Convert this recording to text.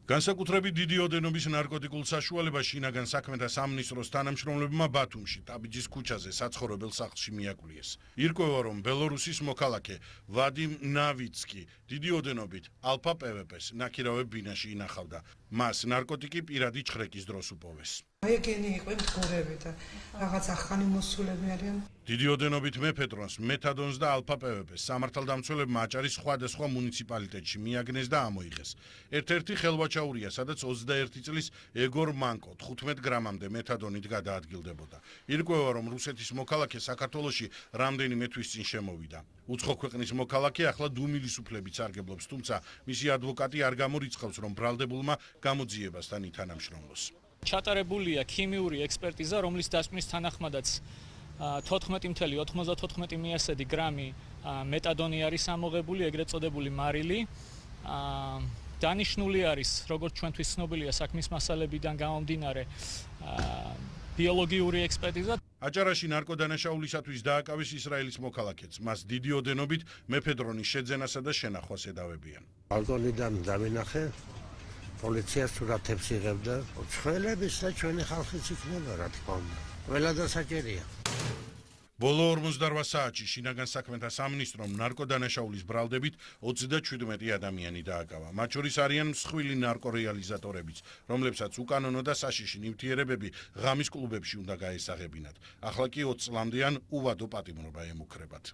განსაკუთრებით დიდი ოდენობის ნარკოტიკულ საშუალებას შინაგან საქმეთა სამინისტროს თანამშრომლებმა ბათუმში, ტაბიჯის ქუჩაზე საცხოვრებელ სახლში მიაკვლიეს. ირკვევა, რომ ბელორუსის მოქალაქე ვადიმ ნავიცკი დიდი ოდენობით ალფა პვპ-ს ნაქირავებ ბინაში ინახავდა. მას ნარკოტიკი პირადი ჩხრეკის დროს უპოვეს. ეგენი იყო მდგურები და რაღაც ახალი მოსულები არიან. დიდი ოდენობით მეფედრონს, მეთადონს და ალფა პვპ-ს სამართალდამცველებმა აჭარის სხვადასხვა მუნიციპალიტეტში მიაგნეს და ამოიღეს. ერთ-ერთი ხელვაჩაურია, სადაც 21 წლის ეგორ მანკო 15 გრამამდე მეთადონით გადაადგილდებოდა. ირკვევა, რომ რუსეთის მოქალაქე საქართველოში რამდენიმე თვის წინ შემოვიდა. უცხო ქვეყნის მოქალაქე ახლა დუმილის უფლებით სარგებლობს, თუმცა მისი ადვოკატი არ გამორიცხავს, რომ ბრალდებულმა გამოძიებასთან ითანამშრომლოს. ჩატარებულია ქიმიური ექსპერტიზა, რომლის დასკვნის თანახმადაც 14.94 გრამი მეტადონი არის ამოღებული, ეგრეთ წოდებული მარილი. დანიშნული არის, როგორც ჩვენთვის ცნობილია საქმის მასალებიდან გამომდინარე, ბიოლოგიური ექსპერტიზა. აჭარაში ნარკოდანაშაულისათვის დააკავეს ისრაელის მოქალაქეც. მას დიდი ოდენობით მეფედრონის შეძენასა და შენახვას ედავებიან. ბალკონიდან დავინახე, პოლიცია სურათებს იღებდა. ცხოველების და ჩვენი ხალხის იქნება, რა თქმა უნდა. ყველა დასაჭერია. ბოლო 48 საათში შინაგან საქმეთა სამინისტრომ ნარკოდანაშაულის ბრალდებით 37 ადამიანი დააკავა. მათ შორის არიან მსხვილი ნარკორეალიზატორებიც, რომლებსაც უკანონო და საშიში ნივთიერებები ღამის კლუბებში უნდა გაესაღებინათ. ახლა კი 20 წლამდეან უვადო პატიმრობა ემუქრებათ.